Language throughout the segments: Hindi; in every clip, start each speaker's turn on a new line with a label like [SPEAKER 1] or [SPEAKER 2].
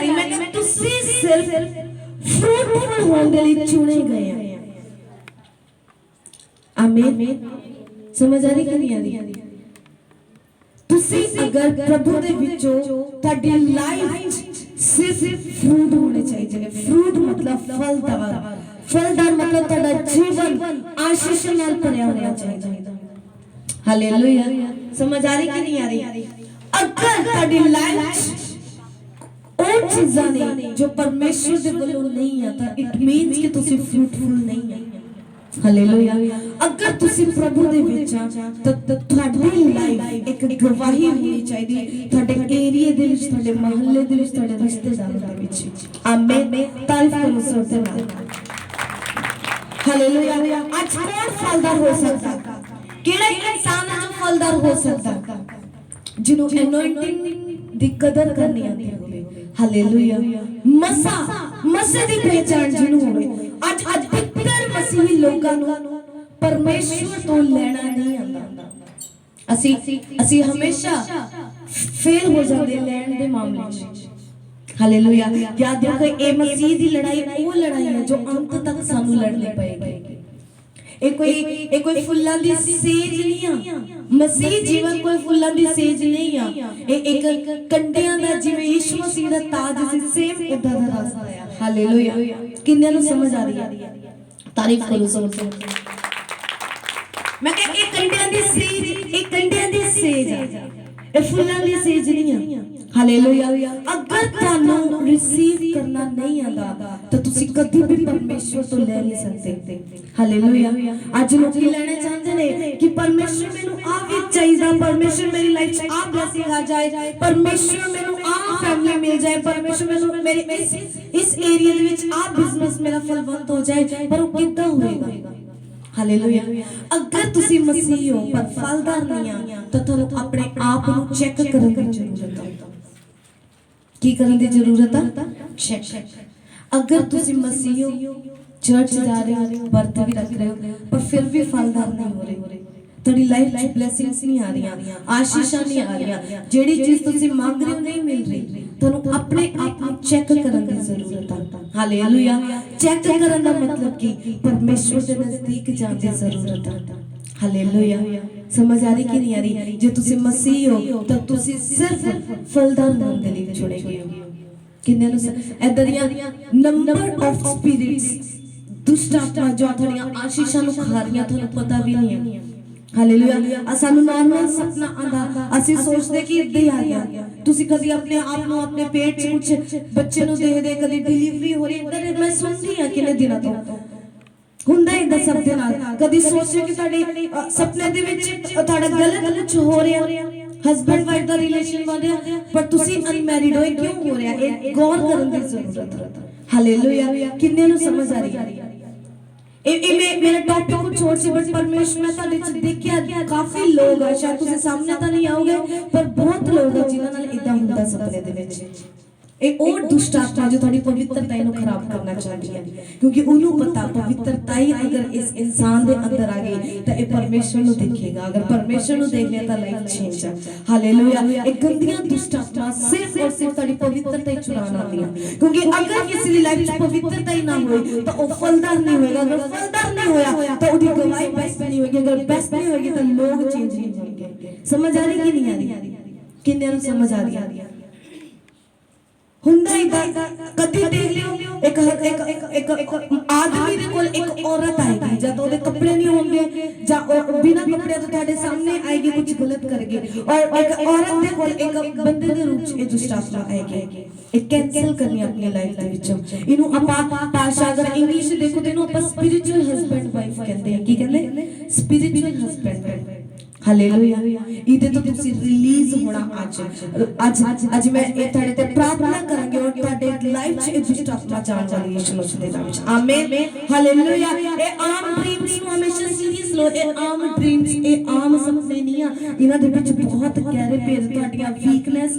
[SPEAKER 1] रही, मैं कहा तुसी सिर्फ फ्रूटफुल होने के लिए चुने गए हैं। आमीन। समझ आ रही कि नहीं आ रही? तुसी अगर प्रभु दे विचों ताडी लाइफ सिर्फ फ्रूट होने चाहिए। फ्रूट मतलब फलदार, फलदार मतलब ताड़ा जीवन आशीष नाल भरिया होना चाहिए। हालेलुया। समझ आ रही कि नहीं आ रही? अगर ताड़ी लाइफ और चीज़ां ने जो परमेश्वर दे वल्लों नहीं आता, इट मींस कि तुसी फ्रूटफुल नहीं है। हालेलुया। अगर तुसी प्रभु दे विच तो ਤੁਹਾਡੀ लाइफ एक गवाही होनी चाहिए ਤੁਹਾਡੇ एरिया दे विच, ਤੁਹਾਡੇ महल्ले दे विच, ਤੁਹਾਡੇ रिश्तेदारों दे विच। आमीन। तारीफ करो सब दे नाल। हालेलुया। आज कौन फलदार हो सकता? केड़ा इंसान है जो फलदार हो सकता? जिन्हों एनॉइंटिंग दी कदर करनी आती होवे। हालेलुया। मसा दी पहचान जिन्हों होवे। आज अधिकतर मसीही लोगां नूं परमेश्वर तो लेना नहीं आता। असी हमेशा फेल हो जाते लैंड दे मामले च। हालेलुया। याद रखो ये मसीह दी लड़ाई वो लड़ाई है जो अंत तक सानू लड़नी पएगी। ये कोई फुल्लां दी सेज नहीं आ। मसीह जीवन कोई फुल्लां दी सेज नहीं आ। ये एक कंडियां दा जिवें यीशु मसीह दा ताज सी, सेम उदा दा रास्ता है। हालेलुया। किन्ने नु समझ आ रही है? तारीफ करो सब। मैं कह एक कंडियां दी सेज, एक कंडियां दी सेज आ, ए फुल्लां दी सेज नहीं आ। हालेलुया। अगर तानू रिसीव करना नहीं आंदा तो तुसी कभी भी परमेश्वर तो ले नहीं सकते। हालेलुया। आज लोग लेना चाहते ने कि परमेश्वर मेनू आ भी चाहिए, परमेश्वर मेरी लाइफ च आ ब्लेसिंग आ जाए, परमेश्वर मेनू आ फैमिली मिल जाए, परमेश्वर मेनू मेरे इस एरिया दे विच आ बिजनेस मेरा फलवंत हो जाए। पर वो कितना होएगा? हालेलुया। अगर तुसी मसीह हो पर फलदार नहीं आ तो थानू अपने आप नू चेक करन दी जरूरत है। की करन दी जरूरत है? चेक। अगर तुसी मसीह हो, चर्च जा रहे हो, व्रत भी रख रहे हो, पर फिर भी फलदार नहीं हो रहे, तेरी लाइफ में ब्लेसिंग्स नहीं आ रही, आशीषां नहीं आ रही, जेड़ी चीज तुसी मांग रहे हो नहीं मिल रही, थानू अपने आप को चेक करन दी जरूरत है। हालेलुया। चेक करन दा मतलब कि परमेश्वर दे नजदीक जाने दी जरूरत है। हालेलुया। समझ आ रही कि नहीं आ रही? जे तुसी मसीह हो तो तुसी सिर्फ फलदार होने के लिए चुने गए हो। किन्ने नु एदरियां नंबर ऑफ स्पिरिट्स दुष्ट आत्मा जो थोड़ियां आशीषां नु खा रहीआं थानू पता भी नहीं है। हालेलुया। सानू नॉर्मल सपना आंदा, ਅਸੀਂ सोचते कि इदां ही आ गया। तुसी कभी अपने आप नु अपने पेट च कुछ बच्चे नु देखदे, कभी डिलीवरी हो रही, इधर मैं सुनदी हां किने दिनां तो हुंदा इदां सब दे नाल। कभी सोचे कि ਤੁਹਾਡੇ सपने दे विच ਤੁਹਾਡਾ गलत कुछ हो रहा, हस्बैंड वाइफ दा रिलेशन बन रहा, पर तुसी अनमैरिड हो, क्यों हो रहा है? गौर करन दी जरूरत है। हालेलुया। किन्ने नु समझ आ रही है? मेरा टॉपिक कुछ और सी, बट परमेश्वर मैं ताडे च देखिया काफी लोग है, शायद तुसी सामने तो नहीं आओगे, पर बहुत लोग है जिन्हां नाल इदां हुंदा सपने दे विच। एक और दुष्ट आत्मा जो थोड़ी पवित्रता को खराब करना चाहती है, क्योंकि उन्हें पता पवित्रता ही अगर इस इंसान के अंदर आ गई तो ये परमेश्वर को देखेगा, अगर परमेश्वर को देख लिया तो लाइफ चेंज है। हालेलुया। एक गंदियां दुष्ट आत्मा सिर्फ और सिर्फ थोड़ी पवित्रता ही चुराना आती है, क्योंकि अगर किसी की लाइफ में पवित्रता ही ना हो तो वो फलदार नहीं होगा, अगर फलदार नहीं होया तो उसकी गवाही बेस्ट नहीं होगी, अगर बेस्ट नहीं होगी तो लोग चेंज नहीं होंगे। समझ आ रही कि नहीं आ रही? किन्ने समझ आ रही है? हुंदा इदा कदी देख लियो एक आदमी दे कोल एक औरत आएगी, जब ओदे कपड़े नहीं होंगे जा बिना कपड़े तो ਤੁਹਾਡੇ सामने आएगी, कुछ गलत करेगी, और एक औरत दे कोल एक बंदे दे रूप च दुष्ट आत्मा आएगी। एक कैंसिल करनी अपनी लाइफ दे विचों। इनु आपा भाषा अगर इंग्लिश देखो तो इनु आपा स्पिरिचुअल हस्बैंड वाइफ कहते हैं। की कहते? Spiritual husband. हालेलुया। इदे तो तुसी रिलीज होना आज मैं ए थाडे ते प्रार्थना करांगे और ਤੁਹਾਡੇ लाइफ च दुष्ट आत्मा जान वाली यीशु मसीह दे नाम च। आमीन। हालेलुया। ए आम ड्रीम्स नु हमेशा सीरियस लो। ए आम ड्रीम्स, ए आम सपने नहीं आ, इना दे विच बहुत गहरे भेद, ਤੁਹਾਡੀਆਂ वीकनेस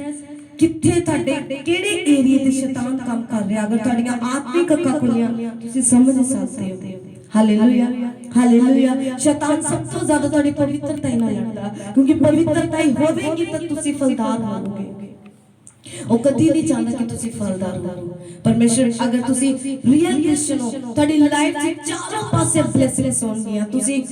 [SPEAKER 1] किथे ਤੁਹਾਡੇ ਕਿਹੜੇ ਏਰੀਆ ਤੇ शैतान काम कर रहा, अगर ਤੁਹਾਡੀਆਂ आत्मिक ਅੱਖਾਂ खुलियां ਤੁਸੀਂ समझ सकते हो। हालेलुया। हालेलुया। शैतान सब तो ज्यादा ਤੁਹਾਡੀ पवित्रता ही ना लड़ता, क्योंकि पवित्रता ही होवेगी तो तुसी फलदार होवोगे। ਉਹ ਕਦੀ ਨਹੀਂ ਚਾਹੁੰਦਾ ਕਿ ਤੁਸੀਂ ਫਲਦਾਰ ਹੋ। ਪਰਮੇਸ਼ਰ ਅਗਰ ਤੁਸੀਂ ਰੀਅਲ ਕ੍ਰਿਸਚੀਅਨ ਹੋ, ਤੁਹਾਡੀ ਲਾਈਫ 'ਚ ਚਾਰੋਂ ਪਾਸੇ ਬਲੇਸਿੰਗਸ ਹੋਣਗੀਆਂ। ਤੁਸੀਂ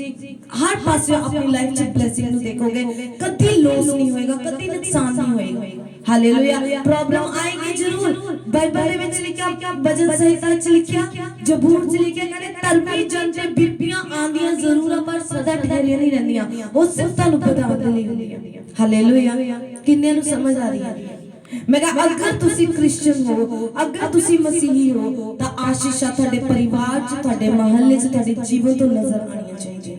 [SPEAKER 1] ਹਰ ਪਾਸੇ ਆਪਣੀ ਲਾਈਫ 'ਚ ਬਲੇਸਿੰਗ ਨੂੰ ਦੇਖੋਗੇ, ਕਦੀ ਲੋਸ ਨਹੀਂ ਹੋਏਗਾ, ਕਦੀ ਨੁਕਸਾਨ ਨਹੀਂ ਹੋਏਗਾ। ਹਾਲੇਲੂਇਆ। ਪ੍ਰੋਬਲਮ ਆਏਗੀ ਜ਼ਰੂਰ। ਬਾਈਬਲ ਦੇ ਵਿੱਚ ਲਿਖਿਆ, ਭਜਨ ਸੰਹਿਤਾ 'ਚ ਲਿਖਿਆ, ਜ਼ਬੂਰ 'ਚ ਲਿਖਿਆ, ਕਹਿੰਦੇ ਧਰਮੀ ਜਨ ਤੇ ਬੀਬੀਆਂ ਆਂਦੀਆਂ ਜ਼ਰੂਰ ਪਰ ਸਦਾ ਠਹਿਰੀਆਂ ਨਹੀਂ ਰਹਿੰਦੀਆਂ, ਉਹ ਸਿਰਫ ਤੁਹਾਨੂੰ ਵਧਾਉਣ ਦੇ ਲਈ ਹੁੰਦੀਆਂ। ਹਾਲੇਲੂਇਆ। ਕਿੰਨਿਆਂ ਨੂੰ ਸਮਝ ਆ ਰਹੀ ਹੈ? मैं कहा अगर तुसी क्रिश्चियन हो, अगर तुसी मसीही हो, तो आशीषा ਤੁਹਾਡੇ परिवार च, ਤੁਹਾਡੇ महल्ले च, ਤੁਹਾਡੇ जीवन तो नजर आनी चाहिए।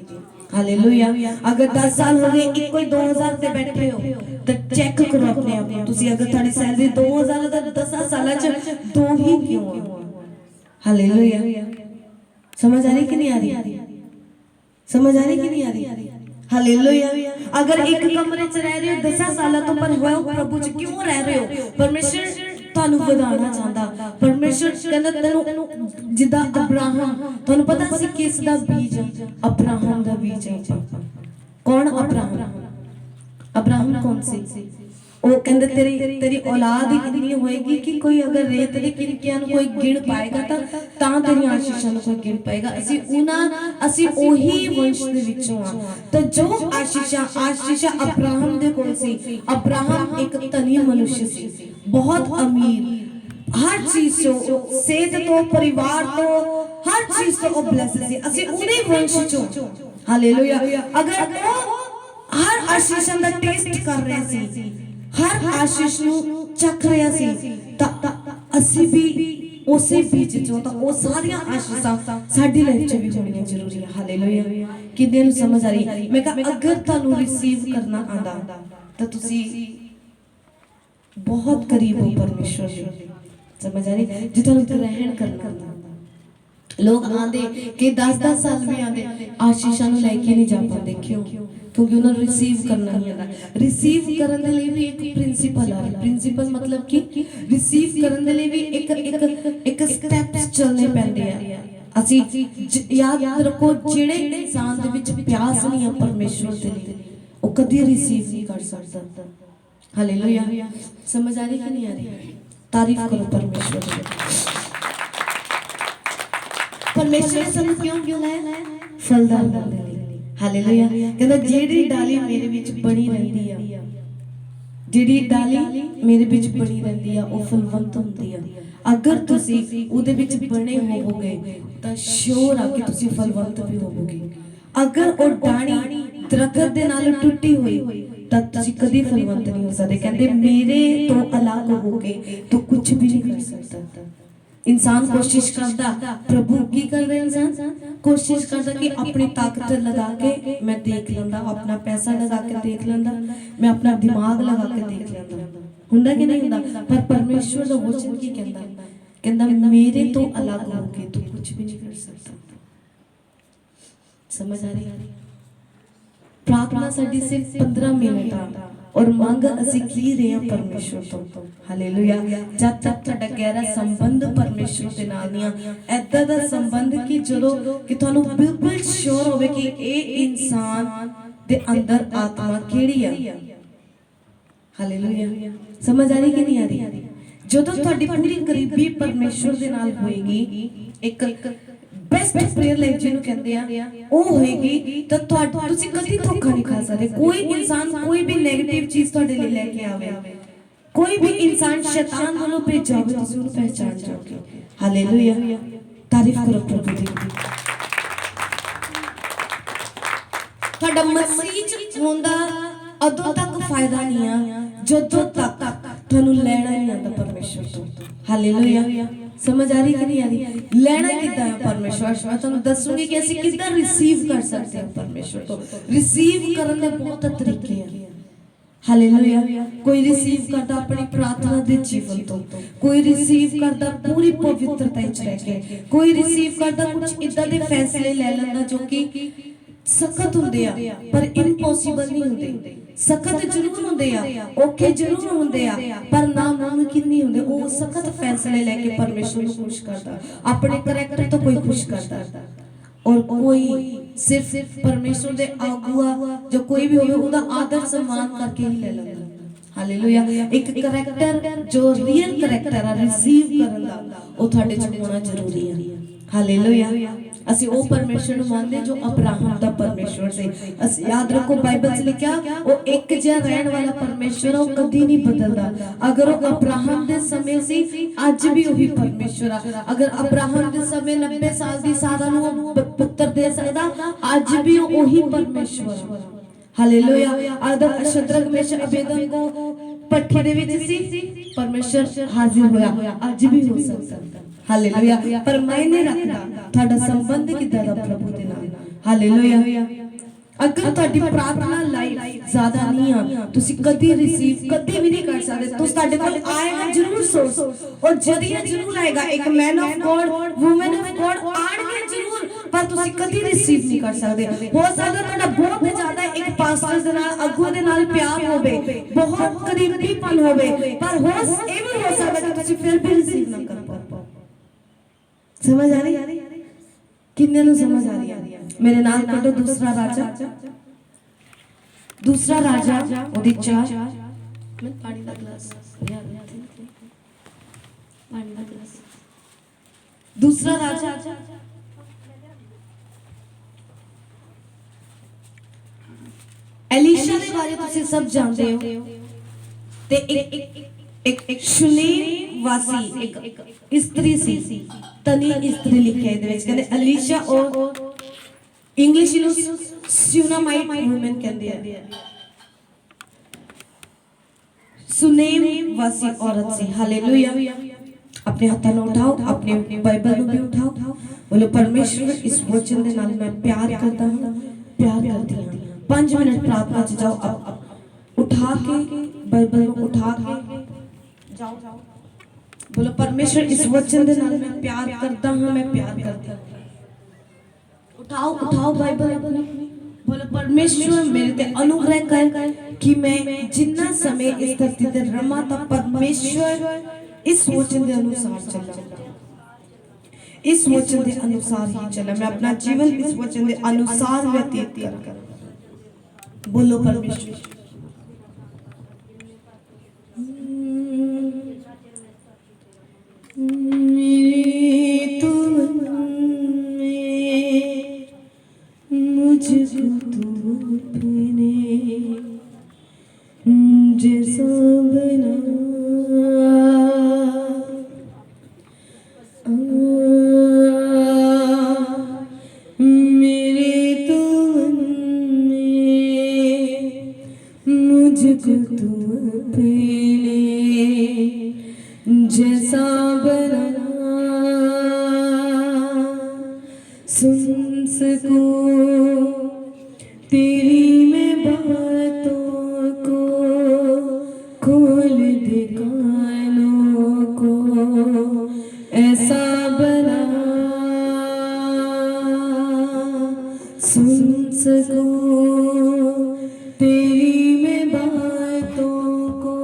[SPEAKER 1] हालेलुया। अगर 10 साल हो गए एक कोई 2000 ते बैठे हो तो चेक करो अपने आप को। तुसी अगर ਤੁਹਾਡੀ सैलरी 2000 है तो 10 साल च 2 ही क्यों? हालेलुया। समझ आ रही कि नहीं आ रही? समझ आ रही कि नहीं आ रही? हालेलुया। अगर एक कमरे च रह रहे हो 10 साल तो पर हो प्रभु च क्यों रह रहे हो? परमेश्वर ਤੁਹਾਨੂੰ ਵਧਾਉਣਾ ਚਾਹੁੰਦਾ। परमेश्वर ਕਹਿੰਦਾ ਤੈਨੂੰ ਜਿੱਦਾਂ ਅਬਰਾਹਮ, ਤੁਹਾਨੂੰ ਪਤਾ ਸੀ ਕਿਸ ਦਾ ਬੀਜ? ਅਬਰਾਹਮ ਦਾ ਬੀਜ ਹੈ। ਕੌਣ ਅਬਰਾਹਮ? ਅਬਰਾਹਮ ਕੌਣ ਸੀ? ਉਹ ਕਹਿੰਦੇ तेरी औलाद इतनी होएगी कि कोई अगर रेत दी किनकियां ਨੂੰ ਕੋਈ ਗਿਣ ਪਾਏਗਾ ਤਾਂ ਤੇਰੀ ਆਸ਼ੀਸ਼ਾਂ ਨੂੰ ਕੋਈ ਗਿਣ ਪਾਏਗਾ। ਅਸੀਂ ਉਹੀ ਵੰਸ਼ ਦੇ ਵਿੱਚੋਂ ਆ। ਤਾਂ ਜੋ ਆਸ਼ੀਸ਼ਾਂ ਅਬਰਾਹਮ ਦੇ ਕੋਲ ਸੀ। ਅਬਰਾਹਮ ਇੱਕ ਧਨੀ ਮਨੁੱਖ ਸੀ, ਬਹੁਤ ਅਮੀਰ, हर चीज तो, सेहत तो, परिवार तो, हर चीज तो ब्लेस्ड सी। ਅਸੀਂ ਉਹਦੇ ਵੰਸ਼ ਚੋਂ। ਹਾਲੇਲੂਇਆ। अगर हर आशीषां ਦਾ ਟੇਸਟ ਕਰ ਰਿਹਾ ਸੀ, हर आशीष ਨੂੰ ਚੱਖ ਰਿਹਾ ਸੀ, ਤਾਂ ਅਸੀਂ ਵੀ ਉਸੇ ਬੀਜ ਚੋਂ। ਤਾਂ ਉਹ ਸਾਰੀਆਂ ਆਸ਼ੀਸ਼ਾਂ ਸਾਡੀ ਲਾਈਫ 'ਚ ਵੀ ਹੋਣੀਆਂ ਜ਼ਰੂਰੀ ਹੈ। ਹਾਲੇਲੂਇਆ। ਕਿੰਨੇ ਨੂੰ ਸਮਝ ਆ ਰਹੀ? ਮੈਂ ਕਿਹਾ ਅਗਰ ਤੁਹਾਨੂੰ ਰਿਸੀਵ ਕਰਨਾ ਆਂਦਾ ਤਾਂ ਤੁਸੀਂ बहुत करीब हो परमेश्वर के। समझ आ रही? जो तुहानू ग्रहण करना आंदा। लोग आंदे कि 10-10 साल भी आंदे आशीषां नू लेके नहीं जा पाते। क्यों? क्योंकि उन्हें रिसीव करना नहीं आता। रिसीव करने के लिए भी एक प्रिंसिपल है। प्रिंसिपल मतलब कि रिसीव करने के लिए भी एक स्टेप्स चलने पैंदे आ। ਅਸੀਂ याद रखो, ਜਿਹੜੇ इंसान ਦੇ ਵਿੱਚ प्यास नहीं है परमेश्वर ਦੇ ਲਈ, ਉਹ कभी रिसीव नहीं कर सकता। हालेलुया। समझ आ रही कि नहीं आ रही? तारीफ करो परमेश्वर की। परमेश्वर ने ਸਾਨੂੰ ਕਿਉਂ ਬੁਲਾਇਆ? ਫਲਦਾਰ ਬਣਨ ਲਈ। ਹਾਲੇਲੂਇਆ। ਕਹਿੰਦਾ ਜਿਹੜੀ ਡਾਲੀ ਮੇਰੇ ਵਿੱਚ ਬਣੀ ਰਹਿੰਦੀ ਆ, ਜਿਹੜੀ ਡਾਲੀ ਮੇਰੇ ਵਿੱਚ ਬਣੀ ਰਹਿੰਦੀ ਆ, ਉਹ ਫਲਵੰਤ ਹੁੰਦੀ ਆ। ਅਗਰ ਤੁਸੀਂ ਉਹਦੇ ਵਿੱਚ ਬਣੇ ਹੋਵੋਗੇ ਤਾਂ ਸ਼ੋਰ ਆ ਕਿ ਤੁਸੀਂ ਫਲਵੰਤ ਵੀ ਹੋਵੋਗੇ। ਅਗਰ ਉਹ ਡਾਣੀ ਦਰਖਤ ਦੇ ਨਾਲ ਟੁੱਟੀ ਹੋਈ ਤਾਂ ਤੁਸੀਂ ਕਦੀ ਫਲਵੰਤ ਨਹੀਂ ਹੋ ਸਕਦੇ। ਕਹਿੰਦੇ ਮੇਰੇ ਤੋਂ ਅਲੱਗ ਹੋ ਕੇ ਤੂੰ ਕੁਝ ਵੀ ਨਹੀਂ ਕਰ ਸਕਦਾ। इंसान कोशिश करता, प्रभु की कर रहे इंसान कोशिश करता कि अपनी ताकत लगा के मैं देख लूंगा, अपना पैसा लगा के देख लूंगा, मैं अपना दिमाग लगा के देख लूंगा। हुंदा कि नहीं हुंदा? पर परमेश्वर दा वचन की कहंदा मेरे तो अलग होके तू कुछ भी नहीं कर सकता। समझ आ रही? प्रार्थना साडी सिर्फ 15 मिनट आ और मांग ਅਸੀਂ ਕੀ ਰਹੇ ਹਾਂ ਪਰਮੇਸ਼ਵਰ ਤੋਂ। ਹਾਲੇਲੂਇਆ। ਜਦ ਤੱਕ ਤੁਹਾਡਾ ਗਹਿਰਾ ਸੰਬੰਧ ਪਰਮੇਸ਼ਵਰ ਦੇ ਨਾਲ ਨਹੀਂ ਆ, ਐਦਾਂ ਦਾ ਸੰਬੰਧ ਕਿ ਜਦੋਂ ਕਿ ਤੁਹਾਨੂੰ ਬਿਲਕੁਲ ਸ਼ੋਰ ਹੋਵੇ ਕਿ ਇਹ ਇਨਸਾਨ ਦੇ ਅੰਦਰ ਆਤਮਾ ਕਿਹੜੀ ਆ। ਹਾਲੇਲੂਇਆ। ਸਮਝ ਆ ਰਹੀ ਕਿ ਨਹੀਂ ਆ ਰਹੀ? ਜਦੋਂ ਤੁਹਾਡੀ ਪੂਰੀ ਕਰੀਬੀ ਪਰਮੇਸ਼ਵਰ ਦੇ ਨਾਲ ਹੋਏਗੀ, ਇੱਕ बेस्ट प्रेयर लाइफ जिन्हों कहते हैं वो होएगी, तो तुसी कभी धोखा नहीं खा सकते। कोई इंसान कोई भी नेगेटिव चीज तुहाडे लिए लेके आवे, कोई भी इंसान शैतान वालों भेजा होवे, तुसी उन्हें पहचान जाओगे। हालेलुया। तारीफ करो प्रभु दी। तुहाडा मसीह च होंदा अदों तक फायदा नहीं आ जदों तक तुहानू लेना नहीं आंदा परमेश्वर तो। हालेलुया। समझ आ रही कि नहीं आ रही? लेना कितना है परमेश्वर? मैं तुहानू दसूंगी कि ਅਸੀਂ ਕਿੱਦਾਂ रिसीव कर सकते हैं परमेश्वर तो। रिसीव ਕਰਨ ਦੇ ਬਹੁਤ ਤਰੀਕੇ ਆ। ਹਾਲੇਲੂਇਆ। ਕੋਈ रिसीव ਕਰਦਾ ਆਪਣੀ ਪ੍ਰਾਰਥਨਾ ਦੇ ਜੀਵਨ ਤੋਂ, ਕੋਈ रिसीव ਕਰਦਾ ਪੂਰੀ ਪਵਿੱਤਰਤਾ ਵਿੱਚ ਰਹਿ ਕੇ, ਕੋਈ रिसीव ਕਰਦਾ ਕੁਝ ਇਦਾਂ ਦੇ ਫੈਸਲੇ ਲੈ ਲੈਂਦਾ ਜੋ ਕਿ ਸਖਤ ਹੁੰਦੇ ਆ ਪਰ ਇੰਪੋਸੀਬਲ ਨਹੀਂ ਹੁੰਦੇ। सख्त जरूर होंदे आ, औखे जरूर होंदे आ, पर नामुमकिन नहीं होंदे। वो सख्त फैसले लेके परमेश्वर को खुश करता, अपने करैक्टर तो कोई खुश करता और कोई सिर्फ परमेश्वर दे आगुआ जो कोई भी होवे ओदा आदर सम्मान करके ही ले लैंदा। ਹਾਲੇਲੂਇਆ। ਇੱਕ ਕਰੈਕਟਰ ਜੋ ਰੀਅਲ ਕਰੈਕਟਰ ਆ ਰਿਸੀਵ ਕਰਨ ਦਾ ਉਹ ਤੁਹਾਡੇ ਚ ਹੋਣਾ ਜ਼ਰੂਰੀ ਹੈ। ਹਾਲੇਲੂਇਆ। ਅਸੀਂ ਉਹ ਪਰਮੇਸ਼ਰ ਨੂੰ ਮੰਨਦੇ ਜੋ ਅਬਰਾਹਮ ਦਾ ਪਰਮੇਸ਼ਰ ਸੀ। ਅਸੀਂ ਯਾਦ ਰੱਖੋ ਬਾਈਬਲ 'ਚ ਲਿਖਿਆ ਉਹ ਇੱਕ ਜਿਹਾ ਰਹਿਣ ਵਾਲਾ ਪਰਮੇਸ਼ਰ ਉਹ ਕਦੀ ਨਹੀਂ ਬਦਲਦਾ। ਅਗਰ ਉਹ ਅਬਰਾਹਮ ਦੇ ਸਮੇਂ ਸੀ ਅੱਜ ਵੀ ਉਹੀ ਪਰਮੇਸ਼ਰ ਆ। ਅਗਰ ਅਬਰਾਹਮ ਦੇ ਸਮੇਂ 90 ਸਾਲ ਦੀ ਸਾਰਾ ਨੂੰ ਉਹ ਪੁੱਤਰ ਦੇ ਸਕਦਾ ਅੱਜ ਵੀ ਉਹੀ ਪਰਮੇਸ਼ਰ ਆ। ਹਾਲੇਲੂਇਆ। ਅਦਰ ਸ਼ਦਰਕ ਮੇਸ਼ਕ ਅਬੇਦਨਗੋ ਪੱਠੀ ਦੇ ਵਿੱਚ ਸੀ ਪਰਮੇਸ਼ਰ ਹਾਜ਼ਰ ਹੋਇਆ ਅੱਜ ਵੀ ਹੋ ਸਕਦਾ। ਹਾਲੇਲੂਇਆ। ਪਰ ਮਾਇਨੇ ਰੱਖਦਾ ਤੁਹਾਡਾ ਸੰਬੰਧ ਕਿੱਦਾਂ ਦਾ ਪ੍ਰਭੂ ਦੇ ਨਾਲ। ਹਾਲੇਲੂਇਆ। ਅਗਰ ਤੁਹਾਡੀ ਪ੍ਰਾਰਥਨਾ ਲਾਈਫ ਜ਼ਿਆਦਾ ਨਹੀਂ ਆ ਤੁਸੀਂ ਕਦੀ ਰਿਸੀਵ ਕਦੀ ਵੀ ਨਹੀਂ ਕਰ ਸਕਦੇ। ਤੁਸੀਂ ਤੁਹਾਡੇ ਕੋਲ ਆਏਗਾ ਜ਼ਰੂਰ ਸੋਰਸ ਔਰ ਜਰੀਆ ਜ਼ਰੂਰ ਆਏਗਾ। ਇੱਕ man of god woman of god ਆਣਗੇ ਜ਼ਰੂਰ ਪਰ ਤੁਸੀਂ ਕਦੀ ਰਿਸੀਵ ਨਹੀਂ ਕਰ ਸਕਦੇ। ਹੋ ਸਕਦਾ ਤੁਹਾਡਾ ਬਹੁਤ ਜ਼ਿਆਦਾ ਇੱਕ ਪਾਸਟਰ ਦੇ ਨਾਲ ਅਗੂ ਦੇ ਨਾਲ ਪਿਆਰ ਹੋਵੇ ਬਹੁਤ ਕਰੀਬੀਪਨ ਹੋਵੇ ਪਰ ਇਹ ਵੀ ਹੋ ਸਕਦਾ ਕਿ ਤੁਸੀਂ ਫਿਰ ਵੀ ਰਿਸੀਵ ਨਾ ਕਰ ਪਾਓ। समझ आ रही किन्ने नु समझ आ रही है। मेरे नाल पढ़ो दूसरा राजा ओदी 4 मैं पानी दा गिलास दूसरा राजा एलीशा दे बारे तुसी सब जानते हो ते एक शुनेम वासी एक स्त्री सी तनी स्त्री लिखी है कहते अलीशा और इंग्लिश सुनामाइट वुमन कहते हैं सुनेम वासी औरत सी। हालेलुया। अपने हाथों में उठाओ अपने बाइबल में भी उठाओ बोलो परमेश्वर इस वचन के नाल मैं प्यार करता हूं प्यार करती हूं। 5 मिनट प्रार्थना च जाओ अब उठा के बाइबल को उठा के जाओ बोलो परमेश्वर इस वचन के नाल मैं प्यार करता हूं मैं प्यार करता हूं। उठाओ बाइबल अपनी बोलो परमेश्वर मेरे ते अनुग्रह कर कि मैं जितना समय इस धरती ते रमा था परमेश्वर इस वचन के अनुसार चला इस वचन के अनुसार ही चला मैं अपना जीवन इस वचन के अनुसार व्यतीत कर। बोलो परमेश्वर मेरे तो मुझको तू अपने जैसा बना मेरे तो मुझको तू अपने जैसा बना सुन सकूं तेरी मैं बातों को खोल दे कानों को ऐसा बना सुन सकूं तेरी मैं बातों को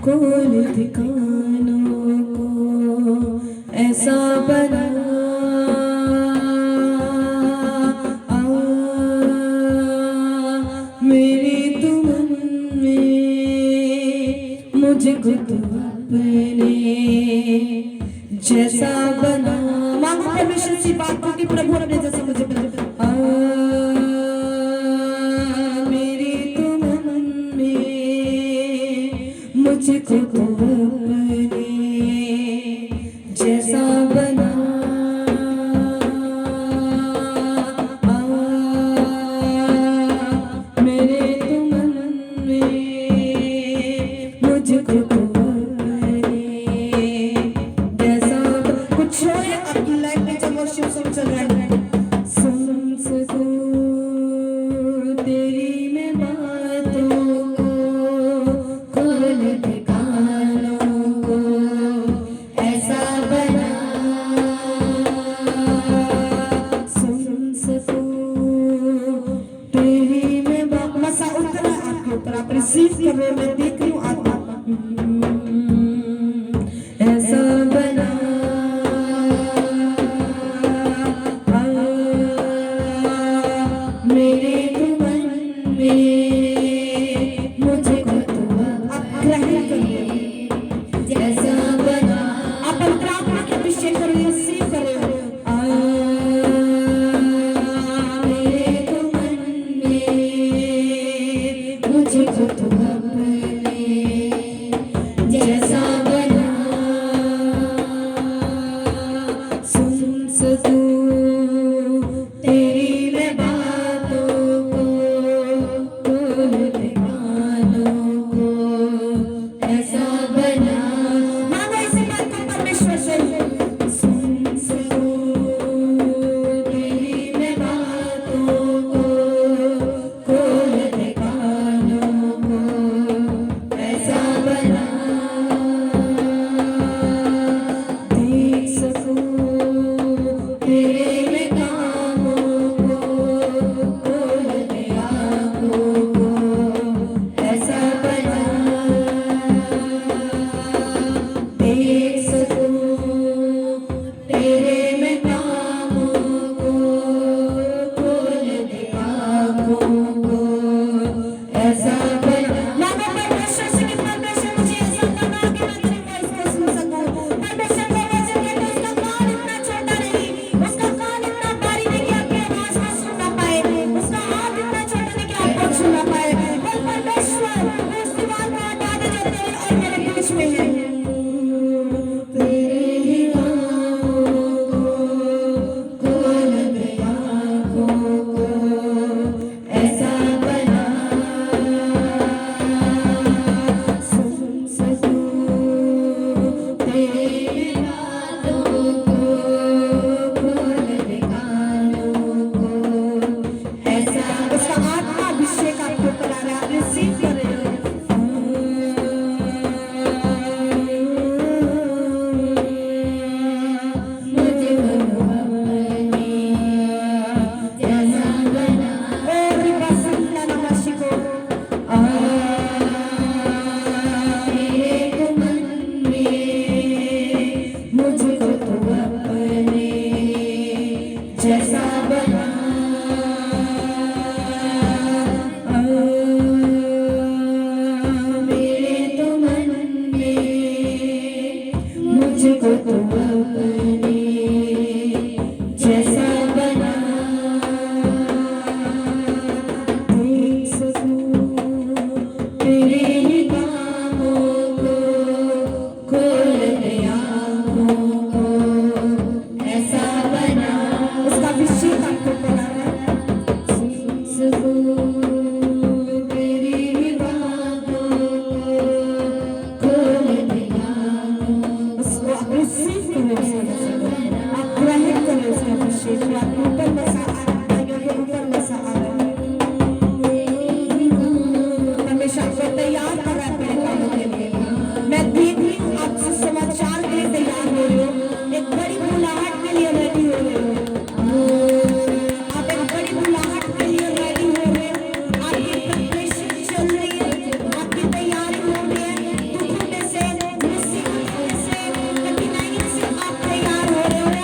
[SPEAKER 1] खोल दे कानों को ऐसा बना मेरे तुम में मुझको तू अपने जैसा बना। मांगो परमेश्वर से बात को कि प्रभु अपने जैसा मुझे बना। मेरे तुम में मुझको तू अपने जैसा बना कुछ अपनी लाइफ में जब वर्शिप सॉन्ग चल रहा है देख सकूं तेरे मैं कामों को, खोल दे आँखों को, ऐसा बना। मानो परमेश्वर से कि परमेश्वर मुझे ऐसा बना कि मैं तेरी वॉइस को सुन सकूं। परमेश्वर को वचन कहते उसका कान इतना छोटा नहीं, उसका कान इतना बारीक नहीं कि आपकी आवाज को सुन ना पाए, उसका हाथ इतना छोटा नहीं कि आपको छू ना पाए। पर परमेश्वर उस दीवार को हटा दे जो तेरे और मेरे बीच में है। तेरे ही कामों को, खोल दे आँखों को, ऐसा बना सुन सकूं तेरी बातों को, खोल दे कानों को, ऐसा। उसका आत्मा अभिषेक आपको करा रहा है, आप रिसीव कर रहे हो। मुझे अपने जैसा बना। ओ रिबासंता नमशिको मेरे को मन में, मुझको तो अपने जैसा बना। मेरे तो मन में, मुझको तो अपने जैसा बना। देख सकूं तेरे ही कामों को, खोल दे आँखों को, ऐसा बना। उसका अभिषेक आपको बना है। सुन सकूं तेरी ही बातों को, खोल दे आँखों को। उसको आप रिसीव करो, आप ग्रहण करो उसका अभिषेक। आपके ऊपर में सा आ रहा है, भाइयों के ऊपर में सा आ रहा है। परमेश्वर आपको तैयार कर रहा है अपने कामों के लिए। मैं देख रही हूँ आप सुसमाचार के लिए तैयार हो रहे हो, एक बड़ी बुलाहट के लिए रेडी हो रहे हो। आप एक बड़ी बुलाहट के लिए रेडी हो रहे हो। आपकी प्रिपरेशन चल रही है, आपकी तैयारी हो रही है। दुखों में से, मुसीबतों में से, कठिनाइयों से आप तैयार हो रहे हो।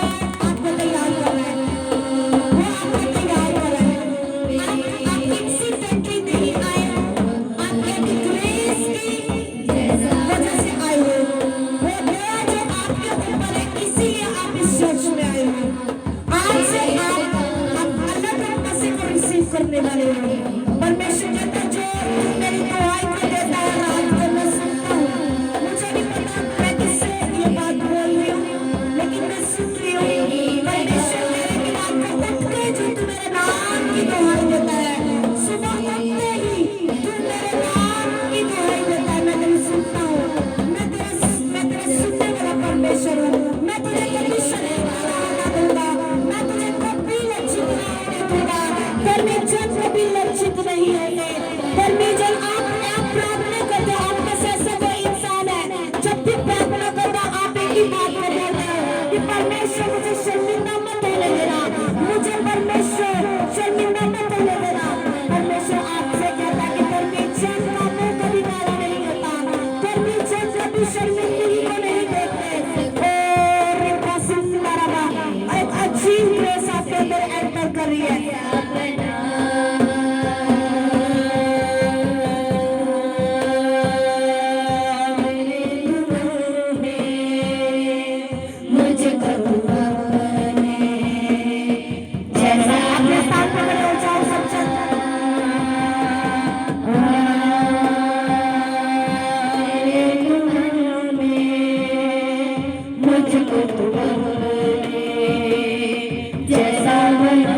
[SPEAKER 1] आपको तैयार कर रहा है, वो आपको तैयार कर रहा है। आप इंसिडेंटली नहीं आए हो, आपके ग्रेस की वजह से आए हो। वो दया जो आपके ऊपर है, इसीलिए आप इस चर्च में आए हो। आज से आप अलग से को रिसीव करने वाले हो। परमेश्वर कहता है जो मेरी दुआई को देता है रात को मैं सुनता हूँ। मुझे नहीं पता मैं किससे ये बात बोल रही हूँ, लेकिन मैं सुन रही हूँ। परमेश्वर मेरे दिमाग को उठते ही जो तू मेरे नाम की दुआई देता है, सुबह उठते ही तू मेरे नाम की दुआई देता है। मैं तेरी सुनता हूँ, मैं तेरे सुनने वाला परमेश्वर हूँ। मैं तुझे कभी शर्म वाला ना दूंगा, मैं तुझे कभी लज्जित नहीं होने दूंगा। परमेश्वर कभी लज्जित नहीं होते। परमेश्वर आप प्रार्थना करते हो, आप में से ऐसा कोई इंसान है जब भी प्रार्थना करता आप एक ही बात को बोलते हो कि परमेश्वर मुझे शर्मिंदा मत होने देना, मुझे परमेश्वर शर्मिंदा मत होने देना। परमेश्वर आपसे कहता है कि परमेश्वर का मुंह कभी काला नहीं होता, परमेश्वर कभी शर्मिंदगी को नहीं देखते। ओ रिबासंता रबा, एक अजीब ग्रेस आपके अंदर एंटर कर रही है। मुझको तू अपने जैसा। अपने स्थान पर खड़े हो जाओ सब जन। मुझको तू अपने जैसा बना।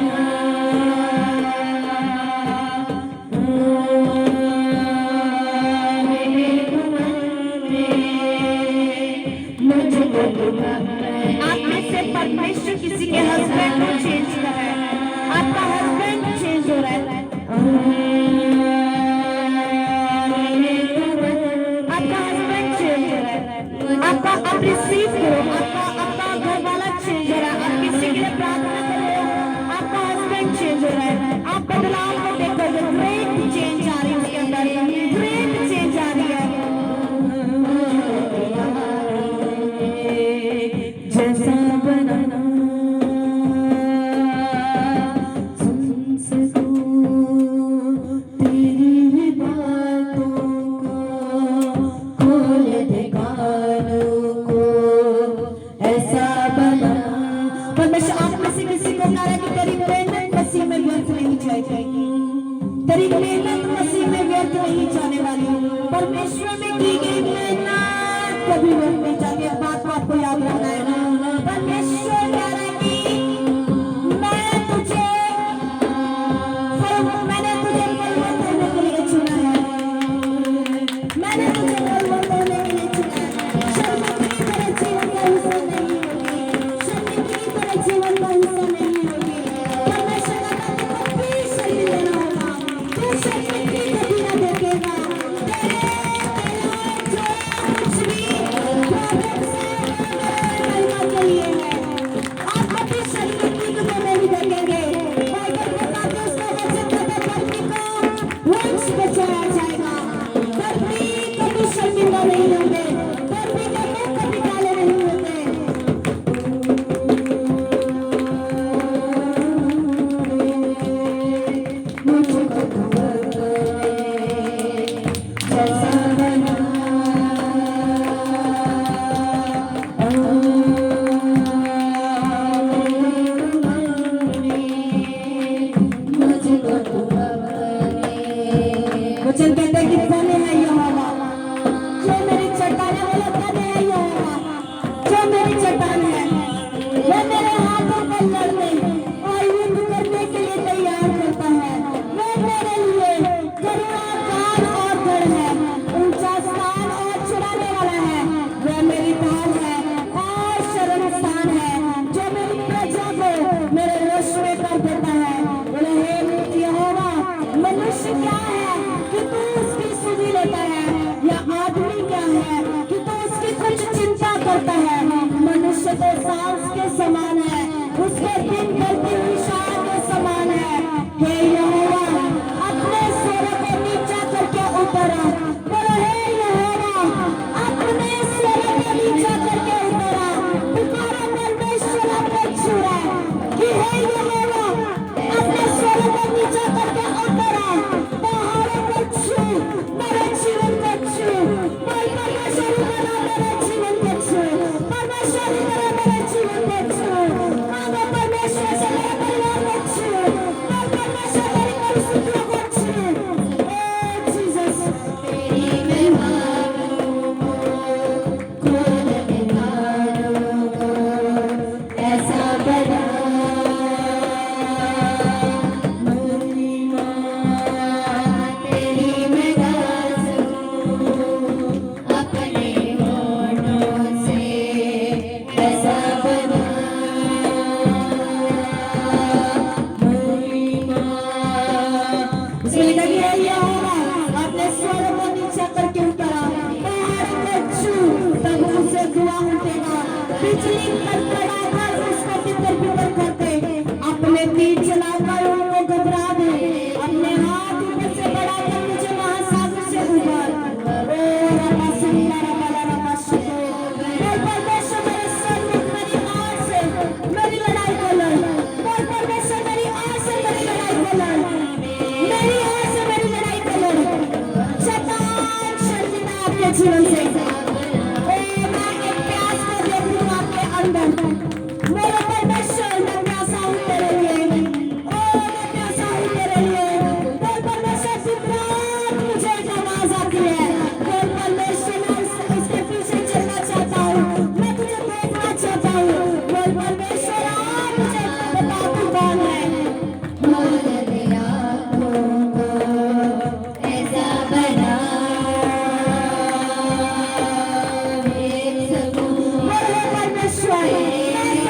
[SPEAKER 1] मुझको तू अपने। आप में से परमेश्वर किसी के हस्बैंड को चेंज कर रहा है, आपका हस्बैंड चेंज हो रहा है। आपका हस्बैंड चेंज हो रहा है, आपका आप रिसीव करो। आपका घर वाला चेंज हो रहा है। आप किसी के लिए प्रार्थना कर रहे हो, आपका हस्बैंड चेंज हो रहा है। आप बदलाव को देखो, ग्रेट चेंज आ रही है उसके अंदर, ग्रेट चेंज आ रही है। मेहनत मसीह में व्यर्थ नहीं जाने वाली। परमेश्वर में की गई मेहनत कभी व्यर्थ नहीं जाती। अब बात को आपको याद रखना है ना। परमेश्वर कह रहा है कि मैं तुझे मैंने तुझे बलवंत होने के लिए चुना है। मैंने तुझे बलवंत होने के लिए चुना है। शर्मिंदगी तेरे जीवन का हिस्सा नहीं होगी। शर्मिंदगी तेरे जीवन का हिस्सा नहीं होगी। परमेश्वर का तुझको कभी शर्मिंदा ना होगा। तू शर्मिंदगी कभी ना देखेगा। तेरे जो कुछ भी प्रॉब्लम से महिमा के लिए है, आप कभी शर्मिंदगी को नहीं देखेंगे। बाइबल बताते हैं उसका वचन कहता है धरती को वंश बचाया जाएगा। धरती कभी शर्मिंदा नहीं होंगे। धरती के मुंह कभी काले नहीं होते। मुझको खबर जैसा बना वचन कहते हैं कि धन्य है यहोवा जो मेरी चट्टान है। बोलो धन्य है यहोवा जो मेरी चट्टान है। वह मेरे हाथों पर लड़ने और युद्ध करने के लिए तैयार करता है। वह मेरे लिए करुणा कान और गढ़ है, ऊंचा स्थान और छुड़ाने वाला है। वह मेरी ढाल है और शरण स्थान है, जो मेरी प्रजा को मेरे वश में कर देता है। बोले हे यहोवा, मनुष्य क्या है कि तू उसकी सुधि लेता है, या आदमी क्या है कि तू उसकी कुछ चिंता करता है। मनुष्य तो सांस के समान है, उसके दिन ढलती हुई शाम के समान है। हे यहोवा, अपने स्वर को नीचा करके उतर आ। बोलो हे यहोवा, अपने स्वर को नीचा करके उतर आ। पुकारो परमेश्वर अपने छुड़ा कि हे यहोवा, अपने स्वर को नीचा करके उतर आ। पहाड़ों को छू, मेरे जीवन को छू। बोल परमेश्वर करो मेरे जीवन को छू। परमेश्वर करो मेरे जीवन को छू। मांगो परमेश्वर से मेरे परिवार को छू। बोल परमेश्वर मेरी परिस्थितियों को छू। ओ जीसस, तेरी मैं मांगू खोल के द्वारों को ऐसा बना महिमा तेरी मैं गा सकूं अपने होठों से। ऐसा बना महिमा। उसमें लिखा कि हे यहोवा, अपने स्वर को नीचा करके उतरा। पहाड़ को छू, तब उसे दुआ उठेगा। बिजली कड़कड़ाकर उसको तितर-बितर करते, अपने तीर चलाकर उनको घबरा दे। अपने हाथ ऊपर से बढ़ाकर मुझे महासागर से उबार। ओ रब्बा सुंदर रब्बा रब्बा शुक्र। बोल परमेश्वर मेरे सन्मुख मेरी आँख से मेरी लड़ाई को लड़। बोल परमेश्वर मेरी आँख से मेरी लड़ाई को लड़। मेरी आँख से मेरी लड़ाई को लड़। शैतान शर्मिंदा आपके जीवन से। ओ मैं एक प्यास को देख लूं आपके अंदर। मेरे परमेश्वर, मैं प्यासा हूं तेरे लिए। ओ मैं प्यासा हूं तेरे लिए। बोल परमेश्वर दिन रात मुझे एक आवाज आती है। बोल परमेश्वर मैं इसके पीछे चलना चाहता हूँ, मैं तुझे देखना चाहता हूँ। बोल परमेश्वर आ मुझे बता तू कौन है। खोल दे आँखों को ऐसा बना देख सकूं। बोल हे परमेश्वर, मैं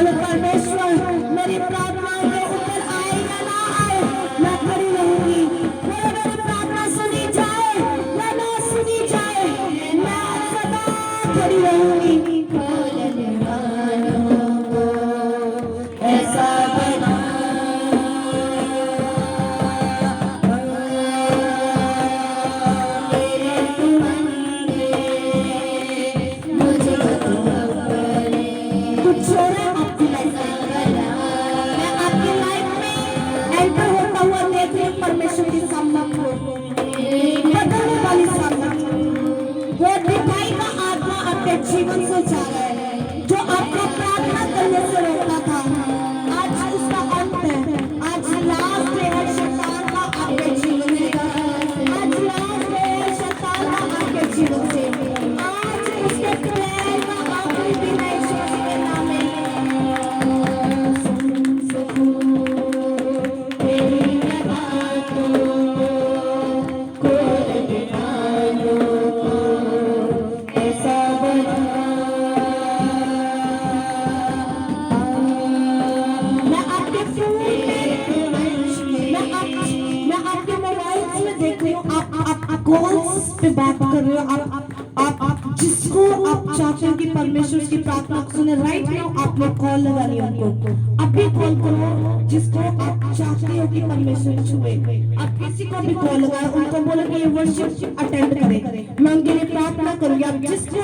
[SPEAKER 1] बोले परमेश्वर मेरी प्रार्थनाओं के ऊपर आए या ना आए, मैं खड़ी रहूंगी। बोले मेरी प्रार्थना सुनी जाए या ना सुनी जाए, मैं सदा खड़ी रहूंगी। ऐसा बना कुछ छोड़ा आपकी लाइफ में। मैं आपकी लाइफ में एंटर होता हुआ देख रही हूं परमेश्वर की सामर्थ को, बदलने वाली सामर्थ। वो दिखाई का आत्मा आपके जीवन से जा रहा है, जो आपको प्रार्थना करने से रोकता था, आज उसका अंत है। आज लास्ट डे है शैतान का आपके जीवन से, आज लास्ट डे है शैतान का आपके जीवन से। आज उसके प्लान का आखिरी दिन है यीशु के नाम में। तेरी बातों को दिखाओ, ऐसा बना। मैं आपके फोन मैं आपके मोबाइल में देख रही हूँ, आप कॉल्स पे बात कर रहे हो। आप जिसको आप चाहते हो कि परमेश्वर की प्रार्थना को सुने, राइट नाउ आप लोग कॉल लगा रही हो उनको। अभी कॉल करो जिसको आप चाहते हो कि परमेश्वर छुए। आप किसी को भी कॉल लगाओ, उनको बोलो कि ये वर्शिप अटेंड करें, मैं उनके लिए प्रार्थना करूंगी। आप जिसको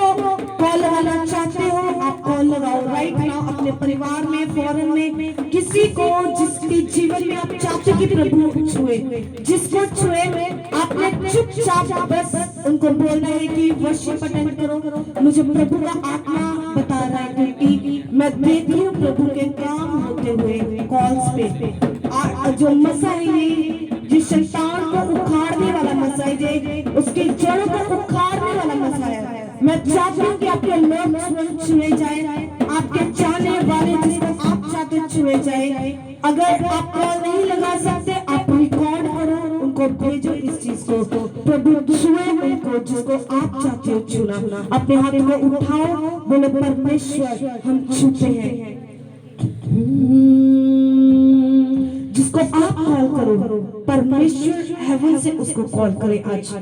[SPEAKER 1] कॉल लगाना चाहते हो आप कॉल लगाओ राइट नाउ, अपने परिवार में, फॉरेन में, किसी को जिसके जीवन में आप चाहते हो कि प्रभु छुए, जिसको छुए आपने चुपचाप बस उनको बोलना है कि वर्शिप अटेंड करो। मुझे प्रभु का आत्मा बता रहा है, क्योंकि मैं देख रही हूँ प्रभु के काम होते हुए कॉल्स पे। जो मसाई, जिस शैतान को उखाड़ने वाला मसाई, उसके जड़ों को उखाड़ने वाला मसाया, मैं चाहती हूँ कि आपके लोग छुए जाए, आपके चाहने वाले जिसको आप चाहते छुए जाए। अगर आप कॉल नहीं लगा सकते आप रिकॉर्ड करो, उनको भेजो इस चीज को, प्रभु छुए उनको जिसको आप चाहते हो छूना। अपने हाथ को उठाओ, बोले परमेश्वर हम छूते हैं। जिसको आप कॉल करो, परमेश्वर हेवन से उसको कॉल करे आज।